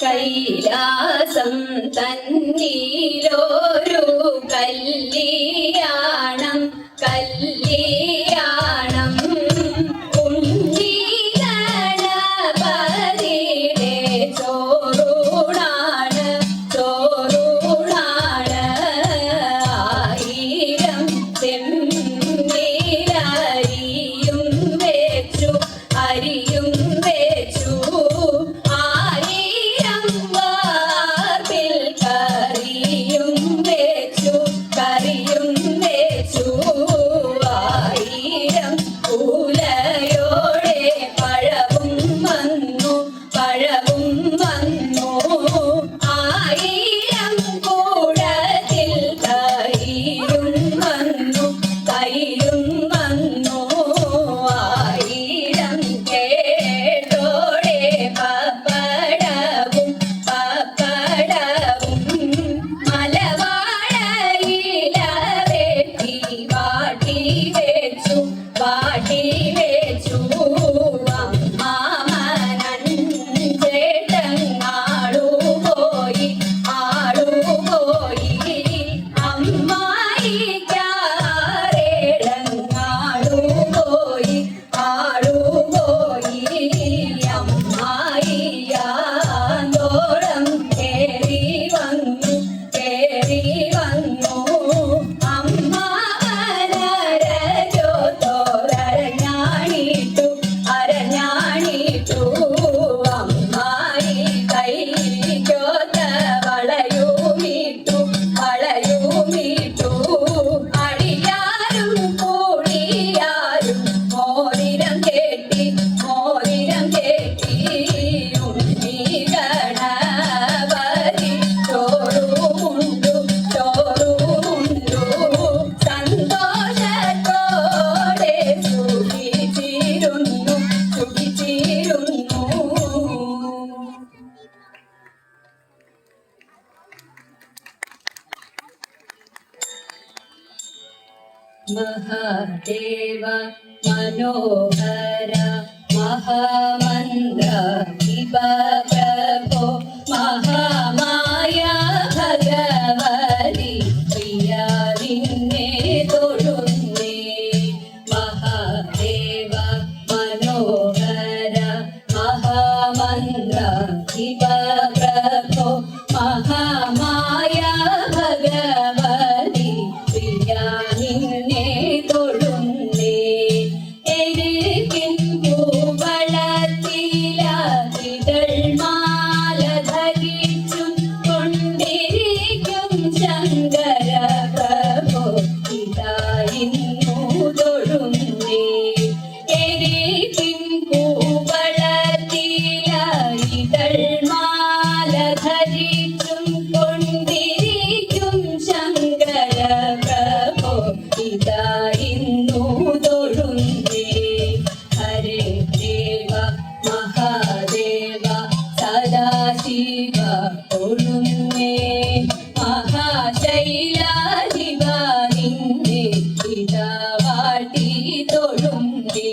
കൈലാസം തന്നീലോരു കല്യാണം കല്യാണം ഉണ്ണീകണപതിയുടെ ചോറൂണാണ് ചോറൂണാണ് ആയിരം ചെമ്മീനരിയും വെച്ചു അരിയും വെച്ചു महादेव मनोहर महामंत्र प्रभो महामाया भगवती प्रिया निन्ने तोळुन्ने महादेव मनोहर महामंत्र प्रभो महामाया भगवती प्रिया निन्ने തൊഴുന്നേ എരികിൻ പൂവളത്തിലാതികൾ മാല ധരിച്ചും കൊണ്ടിരിക്കും ശങ്കര പ്രഭോ ഇതായിരുന്നു തൊഴുന്നേ എരികിൻ പൂവളത്തിലാതികൾ മാല ധരിച്ചും കൊണ്ടിരിക്കും ശങ്കര പ്രഭോ ഇതായിരുന്നു തൊഴുന്നേ ഹരേ ദേവ മഹാദേവ സദാശിവ തൊഴുന്നേ മഹാശൈലാധിപ നിന്നെ ഇതാ വാട്ടി തൊഴുന്നേ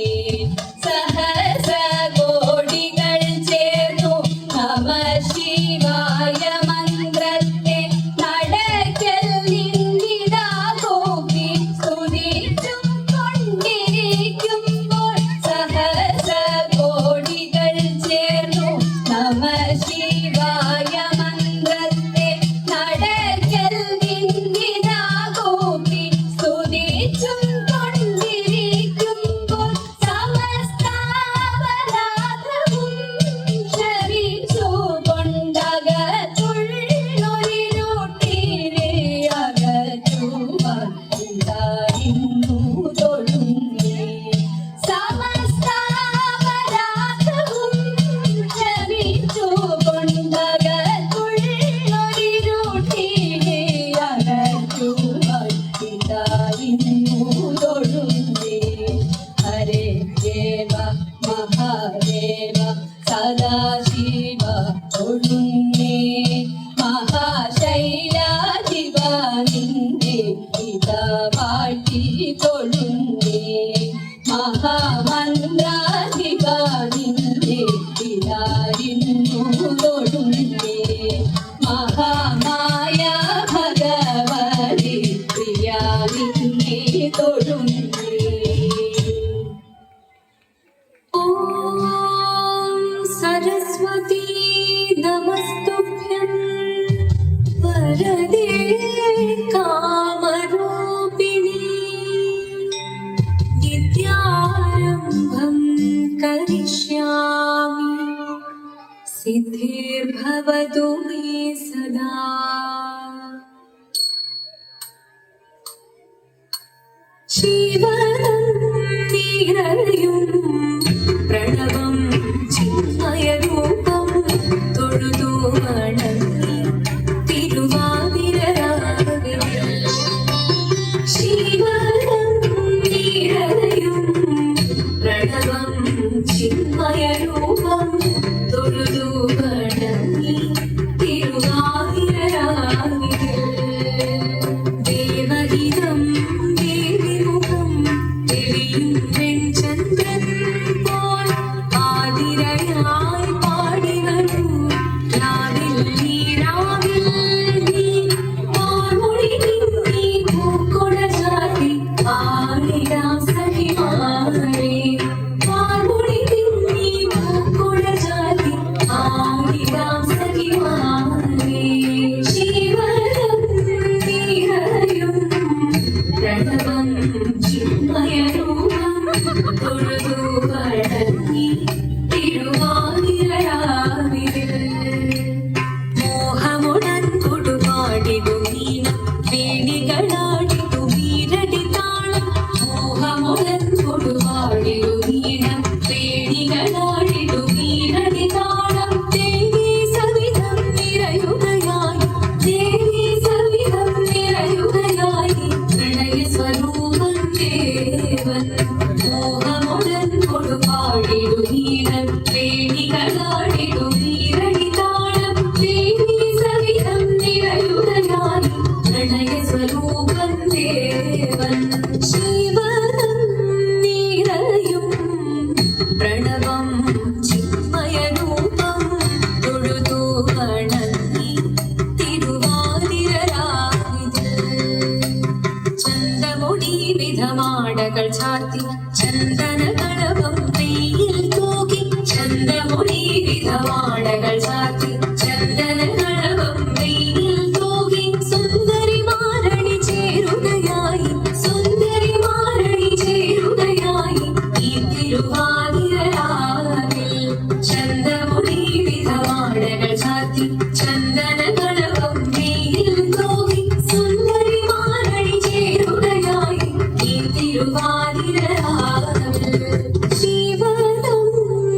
സഹസ്ര കോടികൾ ചേർന്നു നമ ശിവായ മന്ത്രത്തെ നടക്കൽ നിന്നിതാ കൂപ്പി സ്തുതിച്ചും കൊണ്ടിരിക്കുമ്പോൾ സഹസ്ര കോടികൾ ചേർന്നു നമ ശിവായ മന്ത്രത്തെ നടക്കൽ നിന്നിതാ കൂപ്പി സ്തുതിച്ചും കൊണ്ടിരിക്കുമ്പോൾ സമസ്താപരാധവും ക്ഷമിച്ചു കൊണ്ടകത്തുള്ളൊരിരുട്ടിനെ അകറ്റുവാൻ ഇതായിരുന്നു തൊഴുന്നേ സമസ്താപരാധവും ക്ഷമിച്ചു കൊണ്ടകത്തുള്ളൊരിരുട്ടിനെ അകറ്റുവാൻ ഇതായിരുന്നു തൊഴുന്നേ ഹരേ ദേവ മഹാദേവ സദാശിവ തൊഴുന്നേ മഹാശൈലാധിപ നിന്നെ ഇതാ വാഴ്ത്തി തൊഴുന്നേ മഹാമന്ത്രാധിപ തൊഴുന്നേ. ഓം സരസ്വതി നമസ്തുഭ്യം വരദേ കാമരൂപിണി വിദ്യാരംഭം കരിഷ്യാമി സിദ്ധിർഭവതു മേ സദാ. ശിവനം നിറയും പ്രണവം ചിന്മയരൂപം തൊഴുതു വണങ്ങി തിരുവാതിരരാവിലെ. ശിവനം നിറയും പ്രണവം ചിന്മയരൂപം തൊഴുതു വണങ്ങി തിരുവാതിരരാവിലെ. ദേവഹിതം ദേവിമുഖം തെളിയും വെൺചന്ദ്രൻ പോൽ ആതിരയായി പാടി വരൂ രാവിൽ നീ വാർമൊഴി നീ പൂക്കൊട ചാത്തി ആടിടാം സഖിമാരേ. വാർമൊഴി നീ പൂക്കൊട ചാത്തി ആടിടാം സഖിമാരേ. ശിവനം നിറയും പ്രണവം ചിന്മയരൂപം തൊഴുതു വണങ്ങി തിരുവാതിരരാവിലെ. മോഹമുടൻ കൊടുപാടിടും നീനം വേണികളാടിടും വീരടി താളം. മോഹമുടൻ കൊടുപാടിടും നീനം വേണികളാടിടും വീരടി താളം. ദേവി സവിധം നിറയുകയായി ദേവി സവിധം നിറയുകയായി പ്രണയ സ്വരൂപം ദേവൻ. മോഹമുടൻ കൊടുപാടിടും നീനം വേണികളാടിടും വീരടി താളം. ദേവി സവിധം നിറയുകയായി പ്രണയ സ്വരൂപം ദേവൻ. ശിവനം നിറയും പ്രണവം ചിന്മയരൂപം തൊഴുതു വണങ്ങി തിരുവാതിരരാവിലെ. ചന്ദമുടി വിധമാടകൾ ചാർത്തി ചന്ദന കളഭം വെയിൽ തൂകി. ചന്ദമുടി വിധമാടകൾ ചാർത്തി ചന്ദന കളഭം വെയിൽ തൂകി. സുന്ദരി മാരണി ചേരുകയായി സുന്ദരി മാരണി ചേരുകയായി ഈ തിരുവാതിരരാവിൽ. ചന്ദമുടി വിധമാടകൾ ചാർത്തി ചന്ദന കളഭം വെയിൽ തൂകി. സുന്ദരി മാരണി ചേരുകയായി ഈ തിരുവാതിരരാവിൽ. ശിവനം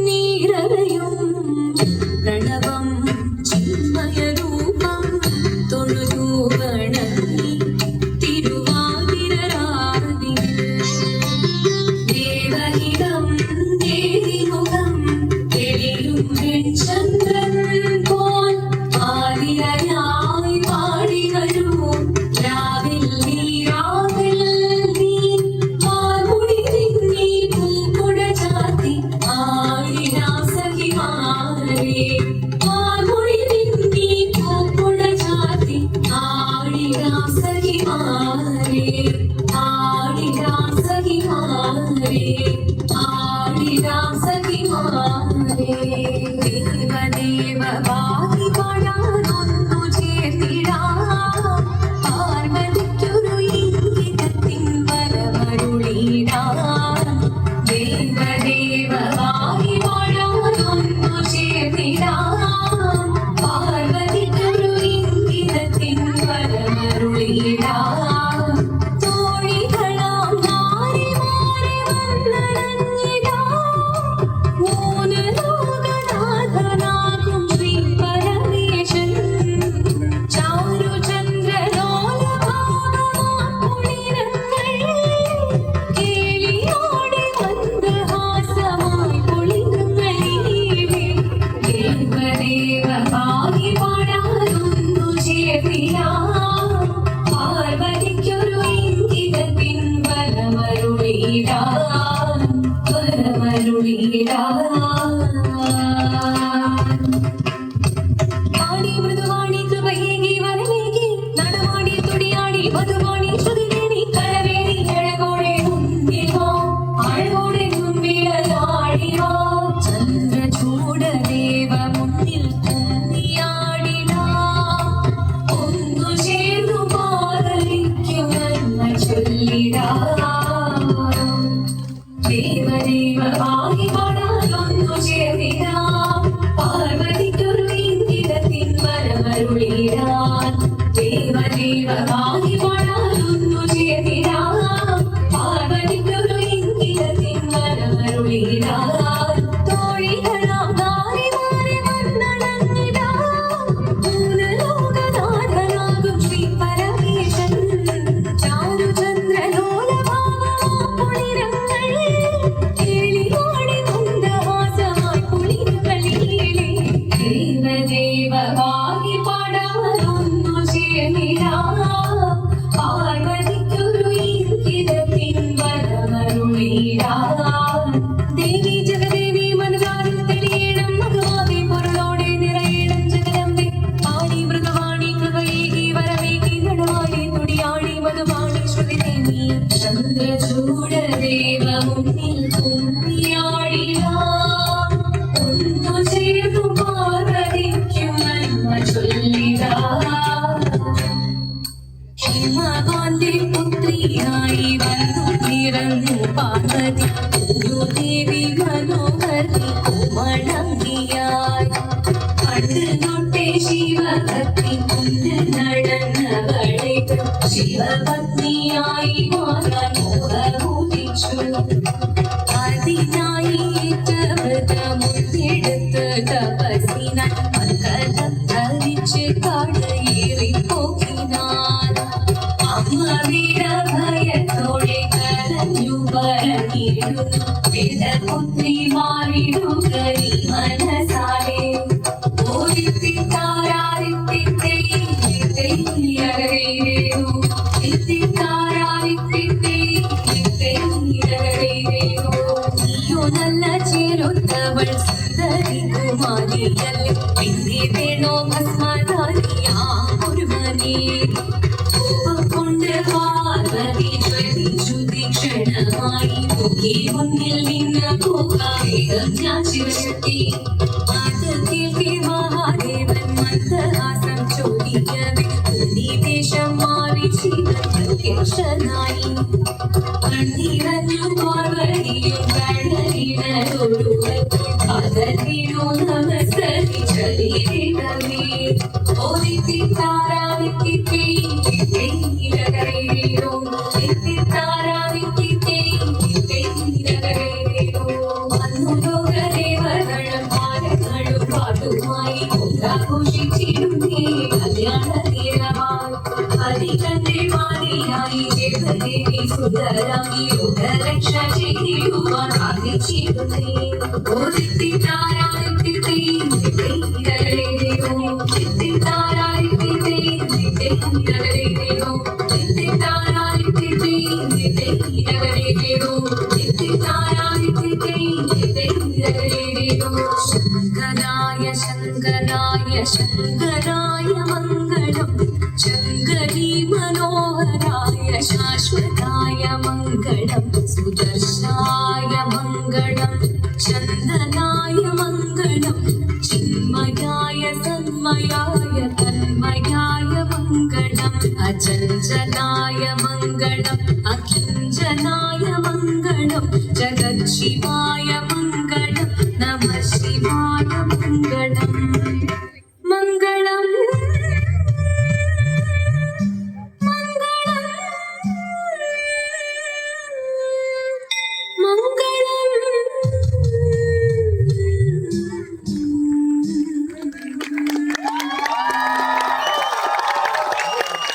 നിറയും ദേവദേവമായി പാടാനൊന്നു ചേർന്നിടാം പാർവതിക്കൊരു ഇംഗിതത്തിൻ വരമരുളിടാൻ ദേവദേവമായി പാടാനൊന്നു ചേർന്നിടാം പാർവതിക്കൊരു ഇംഗിതത്തിൻ വരമരുളിടാൻ തോഴികളാം നാരിമാരെ വന്നണങ്ങിടാം മൂന്ന് ലോകനാഥനാകും ശ്രീ പരമേശൻ ചാരുചന്ദ്രലോലഭാവമാം പുളിരങ്ങൾ കേളിയോടെ മന്ദഹാസമായി പുളികളിലേ ദേവദേവമായി പാടാനൊന്നു ചേർന്നിടാം പാർവതിക്കൊരു ഇംഗിതത്തിൻ വരമരുളിടാൻ ദേവി ജഗദേവി മനസാരിൽ തെളിയണം ഭഗവാനെ പൊരുളോടെ നിറയണം ജഗദമ്പേ ആടി മൃഗവാണി കൃപയേകി വരമേകി നടവാടി തുടിയാടി മധുവാണി ശ്രുതി ദേവി ചന്ദ്രചൂഡദേവ മുന്നിൽ കുമ്മിയാടിടാം ഒന്നു ചേർന്നു പാർവതിക്കും നന്മ ചൊല്ലിടാം ഹിമവാന്റെ പുത്രിയായി വന്നു പിറന്നു പാർവതി ഒരു ദേവി മനോഹരി കുമളങ്ങിയായി പണ്ട് തൊട്ടേ ശിവഭക്തി കൊണ്ട് നടന്നവളെ ശിവപത്നിയായി മാറാൻ മോഹമുദിച്ചു അതിനായി വ്രതമുണ്ടെടുത്ത് തപസ്സിനാൻ മകരം ധരിച്ച് കാടയേറിപ്പോക്കിനാൻ അമ്മ വീരഭയത്തോടെ കരഞ്ഞു പറഞ്ഞിരുന്നു വേദപുത്രി മാറിടുക നീ മനസാലെ നീയോ നല്ല ചേരുത്തവൾ സുന്ദരി കുമാരിയല്ലേ പിന്നെ വേണോ ഭസ്മധാരിയാ ഒരു മനെ കൊണ്ട് പാർവതി ജ്വലിച്ചു തീക്ഷണമായി നോക്കി മുന്നിൽ നിന്ന് പോകാം ഞാൻ ശിവശക്തി അത് കേൾക്കെ മഹാദേവൻ മന്ദഹാസം ചോദിക്കവേ ദേശം മാറി ശിവൻ പ്രത്യക്ഷനായി കണ്ണീരഞ്ഞു പാർവതിയും കണ്ണീരൊടുവത്തിൽ അതീനോ നമസ്കരിച്ചതേ ഓദിത്തിത്താരാദിത്തിത്തേ ോ അന്നു ലോകദേവകളും പാലങ്ങളും പാട്ടുമായി ആഘോഷിച്ചിരുന്നേ കല്യാണ തീരമായി അതികന്റെ മാതിയായി ദേവദേവി സുന്ദരമി യോഗരക്ഷ ചെയ്തിടുവാൻ ആഗ്രഹിച്ചിരുന്നേ ഓദിത്തിത്താരാദിത്തിത്തേ ശങ്കരായ ശങ്കരായ ശങ്കരായ മംഗളം ശങ്കരീ മനോഹരായ ശാശ്വതായ മംഗളം സുദർശായ മംഗളം ചന്ദനായ മംഗളം ചിന്മയായ തന്മയായ തന്മയായ മംഗളം അചഞ്ചലായ മംഗളം അകിഞ്ചനായ മംഗളം ജഗത് ശിവായ